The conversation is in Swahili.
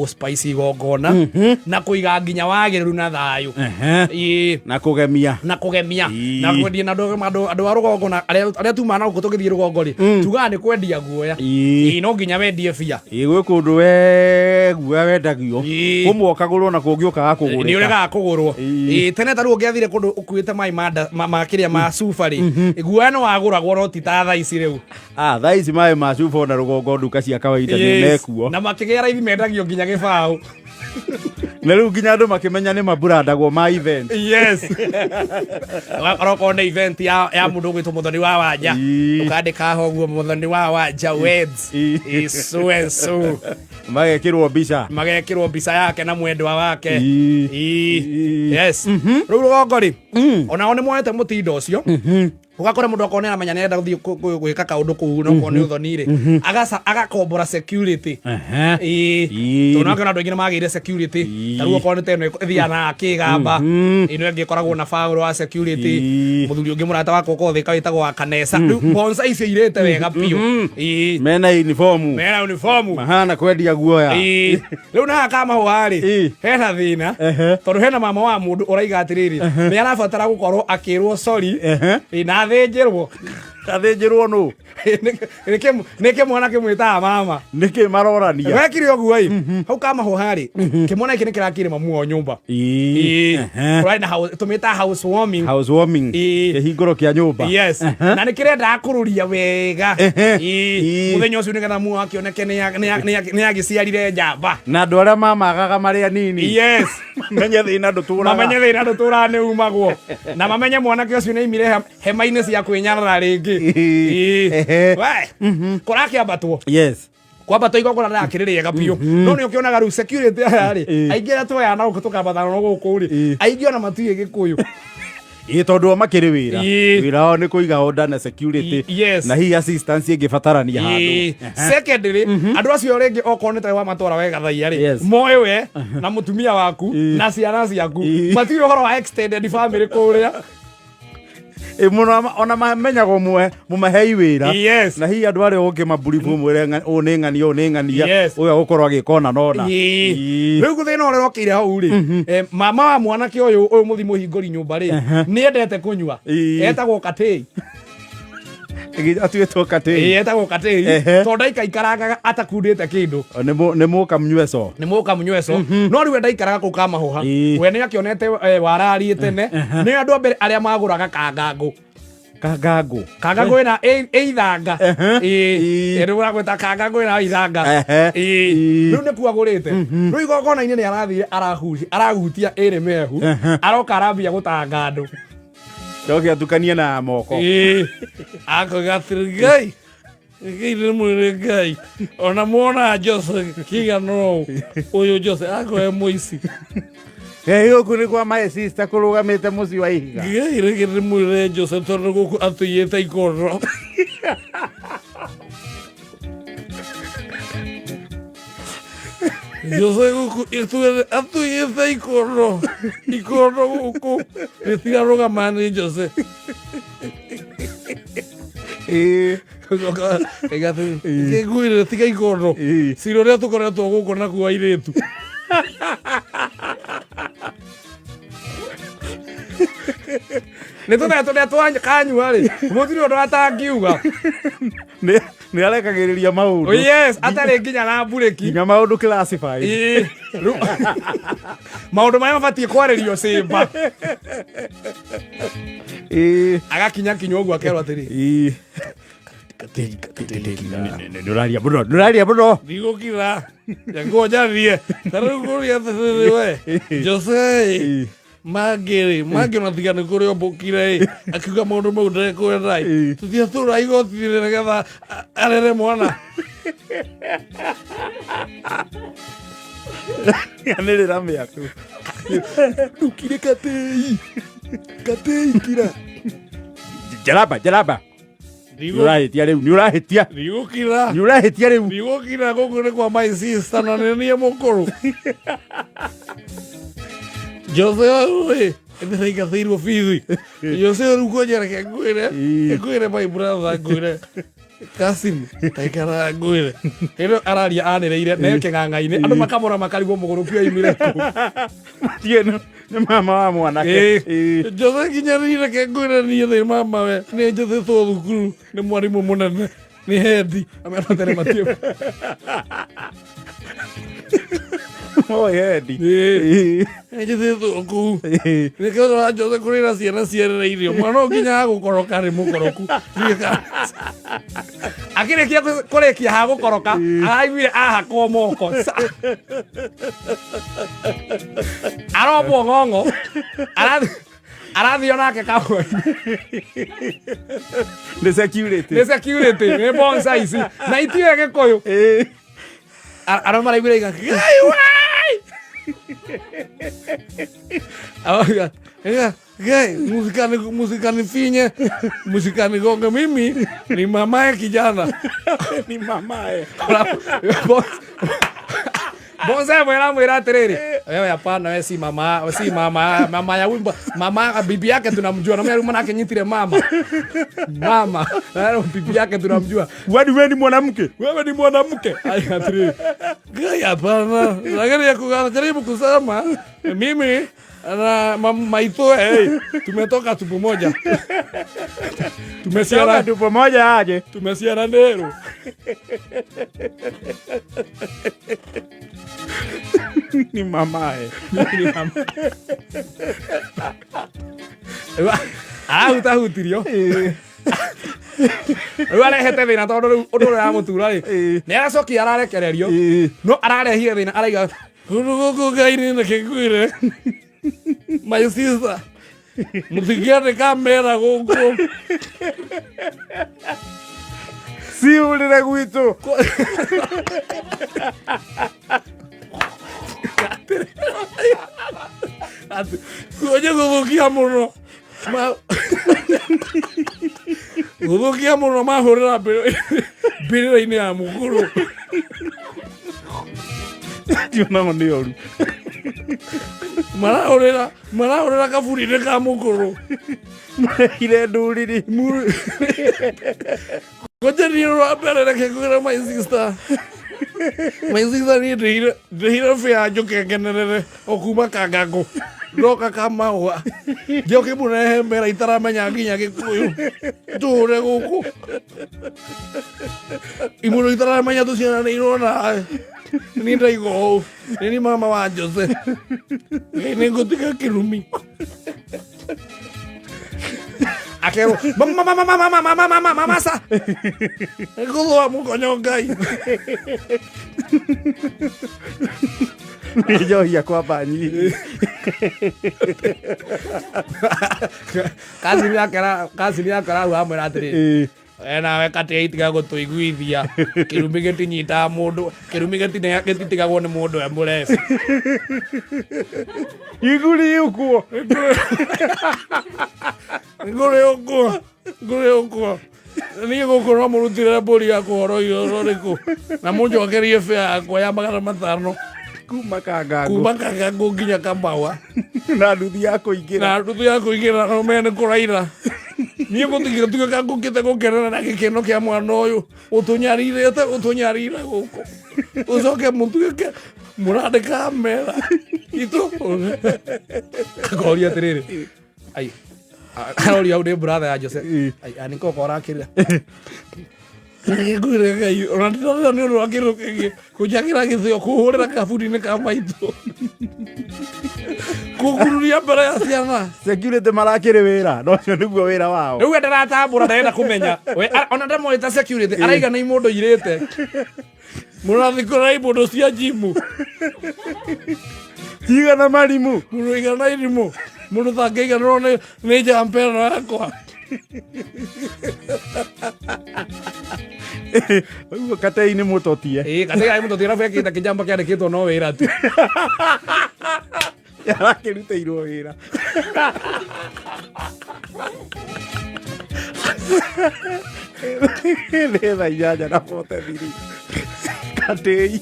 spicy gongona na kuiga nginya wagiru na thayu na kugemia na kwendia na andu a rugongona aria tuma na guko tugithie rugongo ri tuga ni kwendia guoya no nginya wendie bia gwe kundu we guoya wendagio kumwe kagurwo na kungioka kugurika ni urega kugurwo tene taru ungiathire kundu ukuite mai ma kiria ma sufa ri guoya no waguragwo no ti ta thaa ici riu thaa ici mai ma sufa na rugongo nduka cia kawaida ni mekuo na makigera ithi mendagio nginya gibao na riu nginya andu makimenya ni maburandagwo ma event aroko na event ya mundu gwitwo muthoni wa wanja ukandika hoguo muthoni wa wanja weds so and so magekirwo mbica yake na mwendwa wake yes riu rugongo ri onao ni moete mutindo ucio ugakora mundu akonera menya nenda guthii gwika kaundu kuu no kone uthoni ri agakombora security tuna kana andu aingi magire security taru okone teno ithiana akigamba ino ingi koragwo na fauro wa security muthuri ungi murata wako kothika witagwo wa kanesa bonsa icio irete wega piu mena uniform mahana kwendia guoya riu na kama hoari hena thina tondu hena mama wa mundu uraiga atiriri ni arabatara gukorwo akirwo sorry na athinjirwo no nike mwana kimwita mama nike marorania wekire oguo hau kama ho hari kimwana iki nikirakire mamu o nyumba right now tumita housewarming kihinguro kia nyumba yes na nikirenda akururia wega muthenya ucio nikana mu akioneke ni agiciarire njamba na andu aria mamagaga mari anini yes menye thina ndutura ni umagwo na mamenye mwanake ucio ni imire hema-ini cia kwinyarara ringi kurakiambatwo yes kwambatwo igongona ndakiririega piu no ni ukionaga ru security ari aingira twa na gutukambathana no guku ri aingi ona matuye gikuyu tondu makiri wira wao ni kuiga order na security na hi assistance ingibatarania handu secondary andu acio ringi okonete wa matwara wega thaia ri moewe na mutumia waku na ciana ciaku matuye horo wa extended family kuria muno ona mamenyago mumahei wira na hi andu ari ungi maburifu mwere uningania uyo gukorwo agikona nona riu guthina ore rokire hau ri mama wa mwanake uyu muthimu hingori nyumba ri ni endete kunywa etagwo katei atuetwo katei etagwo katei tondu ikaraga atakundite kindu ni muka mnyweso no riu ndaikaraga ku kama hoha we ni akionete warari tene ni andu aria maguraga kangangu ina ithanga riu uragweta kangangu ina ithanga riu ni kuagurite riu igongona-ini ni arathire arahutia iri mehu aroka arambia gutanga andu ndoke atukanie na moko akogathirigai Gire mwire Ngai ona muona Jose kigano uyu Jose ako muici yuku ni kwa my sister kurugamite muci wa ihiga gire mwire Jose tondu guku atuyete ikoro Jose guku atuyete ikoro guku etiga rugamani Jose Egathi kiguire tiga ikoro siro ria tukoretwo guku na ku airetu Nituneturia twanywa ri mutiri undu atangiuga ni arekagiriria maundu yes atari nginya na bureki nginya maundu classified maundu maya mabatie kwaririo simba agakinya kinywa guo akerwo atiri nuraria muno ndigukira ngojarie taruguria we Jose Magere na thigana kuria mbukire akiuga maundu mau ndekwenda tuthia tura igotire nigetha arere mwana anirira miaku ukire katei kira jaraba Nurahitia riu ndigukira guku ni kwa my sister na nenie mukuru Jose oye ndithaiga thirwo fithi Jose ruko njera ke ngwire my brother ngwire Kasim taikara ngwire ino araria anireire ne king'ang'a-ini andu makamura makarigwo muguru pia imire ku tieno ni mama wa mwanake Jose kinyarire ke ngwire ni the mama we ni Jose to thukuru ni mwarimu munene ni hendi amena tere matio hendi Jose to ku ni ke ora Jose kurira ciana cierereirio mwana nginya gukoroka ri mukoroku akirekia kurekia ha gukoroka araiguire ahakwo moko arobwo ng'ong'o arathio nake kamwe nĩ security nĩ bonsa ici na itiwe gĩkũyũ arĩa maraiguire iga música ni finye, música ni gonga mimi, ni mamae kijana. Ni mamae. Bonza mwera atiriri. Wewe hapana, wewe si mama ya wimbo. Mama bibi yake tunamjua na mimi manake nyitire mama. Mama, na bibi yake tunamjua. Wewe ni mwanamke. Wewe ni mwanamke. Ai atiriri. Gaya hapana. Lakini ya kujaribu kusema mimi na maito tumetoka tupo moja. Tumesiana tupo moja aje. Tumesiana ndero. Ni mamae. Ni mama. Hutirio. Arehete thina tondu undu ya mutura ri ni aracoki ararekererio no ararehire thina araiga gugu gaini na kiguire my sister mutigere kamera gugu si ulire gwitu kuja gugukia muno gugukia muno mahurira mbirira-ini ya mukuru tionago nĩ oru marahurira kaburi-ini ka mukuru marehire nduriri ngojanire rwa mbere reke ngwĩre my sister ni ndĩhire bĩa njũke ngenerere o kuma Kangango ndoka kamahũa njoke mũrehe mbera itaramenya nginya Gĩkũyũ tũre gũkũ imũno itaramenya tũciaranĩirwo nawe ni ndaigua ũũ ni mama wa Jose nĩ ngũtiga kĩrumi akerwo mama sa ngũthũa mũkonyo Ngai nĩnjohia kwamba nyiri kasini akora hau amwĩra atĩrĩ nawe katia itiga gũtũiguithia kĩrumi gĩtinyitaga mũndũ kĩrumi gĩtitigagwo nĩ mũndũ e mũrebi iguri ũkuo ngũrĩ ũkuo niĩ gũkũ no mũrutĩre mbũri yakwa ũhoro igũrũ rĩkũ na mũnjokerie bĩa yakwa ya 500 kuma Kangango nginya Kamahũa na nduthi ya kũingĩra no mene kũraira niĩ ngũtigire tuĩka ngũkĩte gũkenera na gĩkeno kĩa mwana ũyũ ũtũnyarire gũkũ ũcoke mũtuĩke mũrandĩka mera itũ akoria atĩrĩrĩ ai aroria hau nĩ brother ya Jose ai nĩkoko ũrakĩrĩra ngwĩre Ngai ona ndĩrona nĩ ũndũ wa kĩndũ kĩngĩ kũnjakĩra gĩthĩo kũhũrĩra kaburi-inĩ ka maitũ kũgururia mbere ya ciana security marakĩrĩ wĩra no ũcio nĩguo wĩra wao rĩu ndaratambũra ndarenda kũmenya ona ndamwĩta security araiga nĩ mũndũ irĩte mũrathikũrai mũndũ cia jimu igana marimũ mũndũ igana irimũ mũndũ tangĩiganĩrwo nĩ njamba ĩno yakwa ũguo Katei nĩ mũtotie Katei arĩ mũtotie arabu ekĩte kĩjamba kĩandĩkĩtwo no wĩra tu arakĩrutĩirwo wĩra nĩ thaa 8:43 Katei